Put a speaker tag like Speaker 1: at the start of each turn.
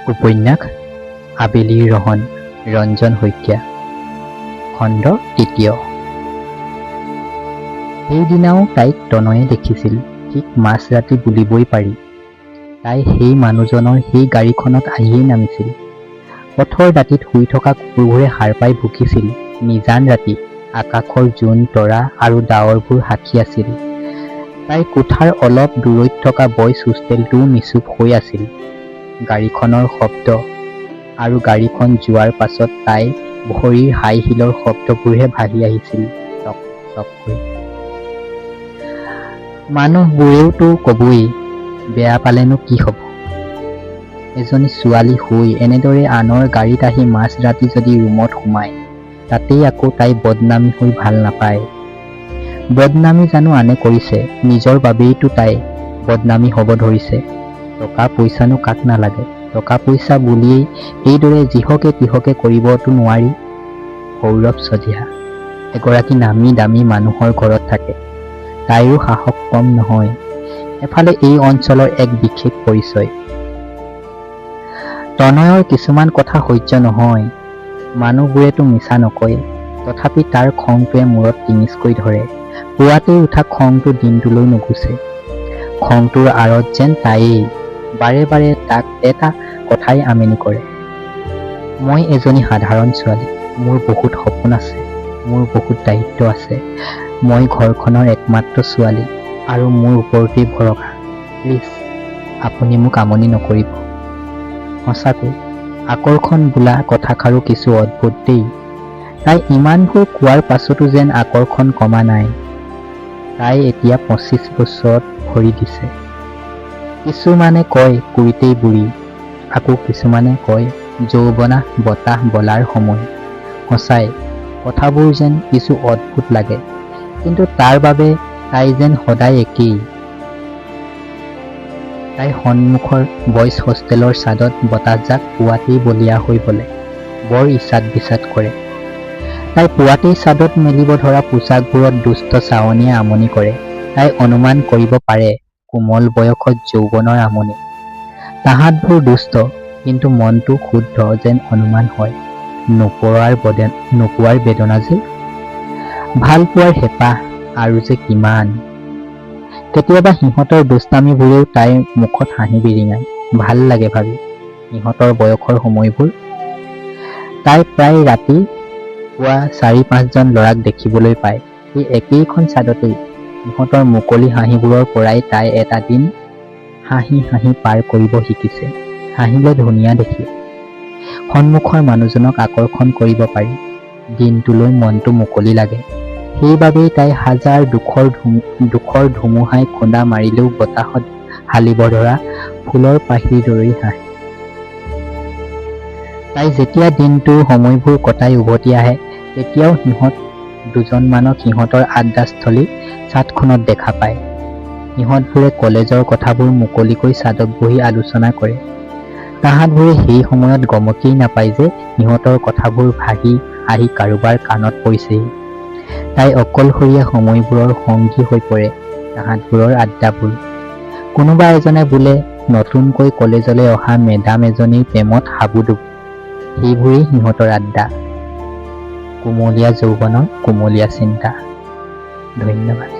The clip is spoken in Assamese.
Speaker 1: উপন্যাস আবেলিৰ ৰহণ ৰঞ্জন শইকীয়া খণ্ড ৩। সেইদিনাও তাইক তনয়ে দেখিছিল। ঠিক মাজৰাতি বুলিবই পাৰি। তাই সেই মানুহজনৰ সেই গাড়ীখনত আহিয়েই নামিছিল। পথৰ দাঁতিত শুই থকা কুকুৰবোৰে সাৰ পাই ভুকিছিল। নিজান ৰাতি, আকাশৰ জোন তৰা আৰু ডাৱৰবোৰ সাক্ষী আছিল। তাইৰ কোঠাৰ অলপ দূৰৈত থকা বয়ছ হোষ্টেলটোও নিচুপ হৈ আছিল। গাড়ীখনৰ শব্দ আৰু গাড়ীখন যোৱাৰ পাছত তাইৰ ভৰিৰ হাই হিলৰ শব্দবোৰহে ভাহি আহিছিল টক টককৈ। মানুহবোৰেওতো কবই, বেয়া পালেনো কি হব। এজনী ছোৱালী হৈ এনেদৰে আনৰ গাড়ীত আহি মাজৰাতি যদি ৰুমত সোমায়, তাতেই আকৌ তাই বদনামী হৈ ভাল নাপায়। বদনামী জানো আনে কৰিছে, নিজৰ বাবেইতো তাই বদনামী হব ধৰিছে। টকা পইচানো কাক নালাগে। টকা পইচা বুলিয়েই এইদৰে যিহকে তিহকে কৰিবতো নোৱাৰি। সৌৰভ চজিহা এগৰাকী নামী দামী মানুহৰ ঘৰত থাকে। তাইৰো সাহস কম নহয়। এফালে এই অঞ্চলৰ এক বিশেষ পৰিচয়। তনয়ৰ কিছুমান কথা সহ্য নহয়। মানুহবোৰেতো মিছা নকয়, তথাপি তাৰ খংটোৱে মূৰত টিঙিচকৈ ধৰে। পুৱাতেই উঠা খংটো দিনটোলৈ নুগুচে। খংটোৰ আঁৰত যেন তায়েই বাৰে বাৰে তাক এটা কথাই আমনি কৰে। মই এজনী সাধাৰণ ছোৱালী, মোৰ বহুত সপোন আছে, মোৰ বহুত দায়িত্ব আছে। মই ঘৰখনৰ একমাত্ৰ ছোৱালী আৰু মোৰ ওপৰতেই ভৰসা। প্লিজ আপুনি মোক আমনি নকৰিব। সঁচাকৈ আকৰ্ষণ বোলা কথাষাৰো কিছু অদ্ভুত দেই। তাই ইমানবোৰ কোৱাৰ পাছতো যেন আকৰ্ষণ কমা নাই। তাই এতিয়া 25 বছৰত ভৰি দিছে। কিছুমানে কয় কুৰিতেই বুঢ়ী, আকৌ কিছুমানে কয় যৌৱনা বতাহ বলাৰ সময়। সঁচাই কথাবোৰ যেন কিছু অদ্ভুত লাগে, কিন্তু তাৰ বাবে তাই যেন সদায় একেই। তাই সন্মুখৰ বয়ছ হোষ্টেলৰ ছাদত বতাহজাক পুৱাতেই বলিয়া হৈ বলে, বৰ ইচাদ বিচাদ কৰে। তাই পুৱাতেই ছাদত মেলিব ধৰা পোচাকবোৰত দুষ্ট চাৱনীয়ে আমনি কৰে। তাই অনুমান কৰিব পাৰে কোমল বয়সত যৌৱনৰ আমনি। তাহাতবোৰ দুষ্ট, কিন্তু মনটো শুদ্ধ যেন অনুমান হয়। নোপোৱাৰ বেদনা যে, ভাল পোৱাৰ হেঁপাহ আৰু যে কিমান। কেতিয়াবা সিহঁতৰ দুষ্টামিবোৰেও তাইৰ মুখত হাঁহি বিৰিঙায়। ভাল লাগে ভাবি সিহঁতৰ বয়সৰ সময়বোৰ। তাই প্ৰায় ৰাতি পুৱা 4-5 জন ল'ৰাক দেখিবলৈ পায়। সেই একেইখন ছাদতেই। সিহঁতৰ মুকলি হাঁহিবোৰৰ পৰাই তাই এটা দিন হাঁহি হাঁহি পাৰ কৰিব শিকিছে। হাঁহিলে ধুনীয়া দেখি। সন্মুখৰ মানুহজনক আকৰ্ষণ কৰিব পাৰি। দিনটোলৈ মনটো মুকলি লাগে। সেইবাবেই তাই হাজাৰ দুখৰ ধুমুহাই খুন্দা মাৰিলেও বতাহত হালিব ধৰা ফুলৰ পাহিৰ দৰেই হাঁহে। তাই যেতিয়া দিনটোৰ সময়বোৰ কটাই উভতি আহে, তেতিয়াও সিহঁত দুজনমানক সিহঁতৰ আড্ডাস্থলী ছাদখনত দেখা পায়। সিহঁতবোৰে কলেজৰ কথাবোৰ মুকলিকৈ ছাদত বহি আলোচনা কৰে। তাহাতবোৰে সেই সময়ত গমকেই নাপায় যে সিহঁতৰ কথাবোৰ ভাহি আহি কাৰোবাৰ কাণত পৰিছেহি। তাই অকলশৰীয়া সময়বোৰৰ সংগী হৈ পৰে তাহাতবোৰৰ আড্ডাবোৰ। কোনোবা এজনে বোলে নতুনকৈ কলেজলৈ অহা মেডাম এজনীৰ প্ৰেমত হাবুডুবু। সেইবোৰেই সিহঁতৰ আড্ডা। কুমলীয়া যৌৱনৰ কুমলীয়া চিন্তা। ধন্যবাদ।